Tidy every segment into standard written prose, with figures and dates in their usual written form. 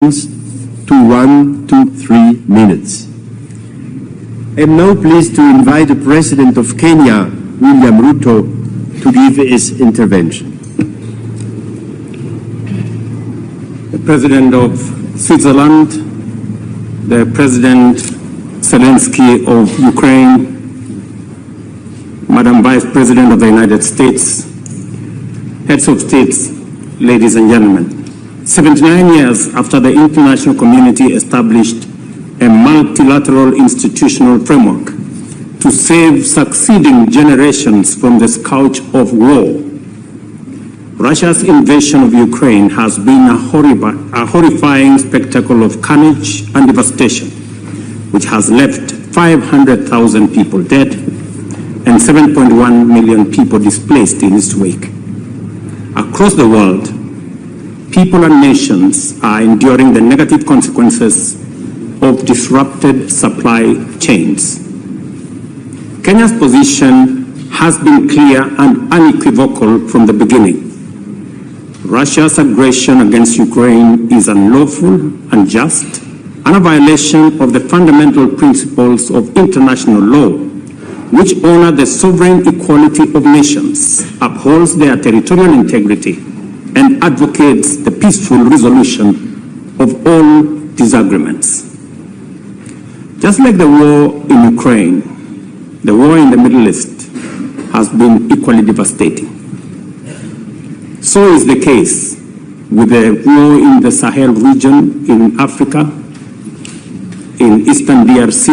to 1 to 3 minutes. I am now pleased to invite the President of Kenya, William Ruto, to give his intervention. The President of Switzerland, the President Zelensky of Ukraine, Madam Vice President of the United States, heads of states, ladies and gentlemen. 79 years after the international community established a multilateral institutional framework to save succeeding generations from the scourge of war, Russia's invasion of Ukraine has been a horrifying spectacle of carnage and devastation, which has left 500,000 people dead and 7.1 million people displaced in its wake. Across the world, people and nations are enduring the negative consequences of disrupted supply chains. Kenya's position has been clear and unequivocal from the beginning. Russia's aggression against Ukraine is unlawful, unjust, and a violation of the fundamental principles of international law, which honor the sovereign equality of nations, upholds their territorial integrity, and advocates the peaceful resolution of all disagreements. Just like the war in Ukraine, the war in the Middle East has been equally devastating. So is the case with the war in the Sahel region in Africa, in Eastern DRC,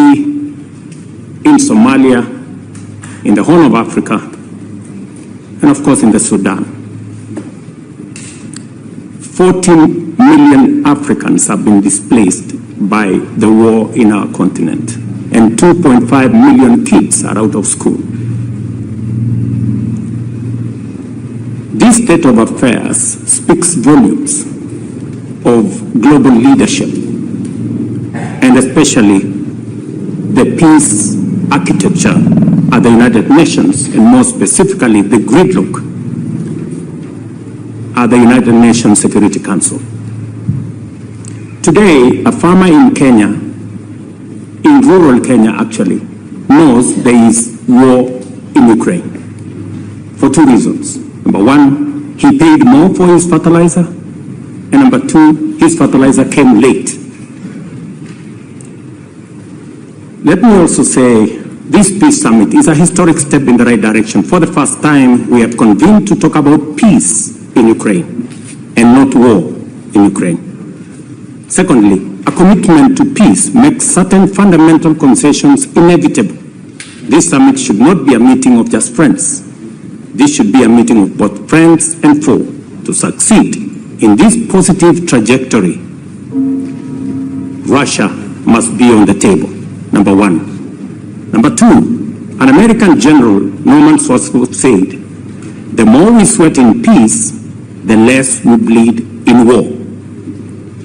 in Somalia, in the Horn of Africa, and of course in the Sudan. 14 million Africans have been displaced by the war in our continent, and 2.5 million kids are out of school. This state of affairs speaks volumes of global leadership, and especially the peace architecture at the United Nations, and more specifically the gridlock at the United Nations Security Council. Today, a farmer in Kenya, in rural Kenya actually, knows there is war in Ukraine for two reasons. Number one, he paid more for his fertilizer, and number two, his fertilizer came late. Let me also say, this peace summit is a historic step in the right direction. For the first time, we have convened to talk about peace in Ukraine and not war in Ukraine. Secondly, a commitment to peace makes certain fundamental concessions inevitable. This summit should not be a meeting of just friends. This should be a meeting of both friends and foe. To succeed in this positive trajectory, Russia must be on the table, number one. Number two, an American general, Norman Swartzwelder, said, the more we sweat in peace, the less we bleed in war.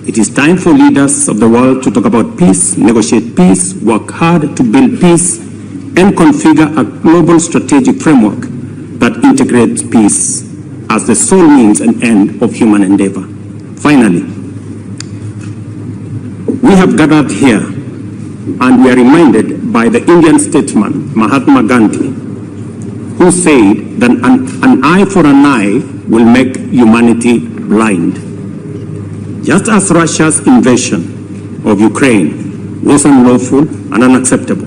It is time for leaders of the world to talk about peace, negotiate peace, work hard to build peace, and configure a global strategic framework that integrates peace as the sole means and end of human endeavor. Finally, we have gathered here and we are reminded by the Indian statesman Mahatma Gandhi, who said that an eye for an eye will make humanity blind. Just as Russia's invasion of Ukraine was unlawful and unacceptable,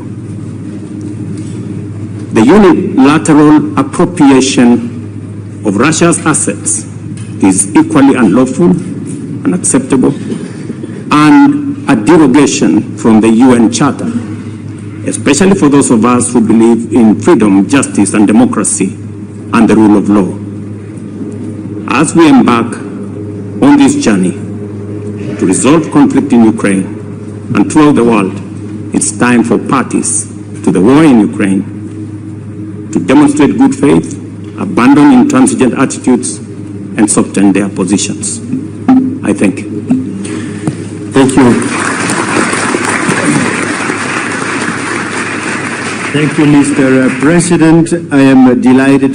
the unilateral appropriation of Russia's assets is equally unlawful, unacceptable, and a derogation from the UN Charter, especially for those of us who believe in freedom, justice, and democracy, and the rule of law. As we embark on this journey to resolve conflict in Ukraine and throughout the world, it's time for parties to the war in Ukraine to demonstrate good faith, abandon intransigent attitudes, and soften their positions. I thank you. Thank you. Thank you, Mr. President. I am delighted to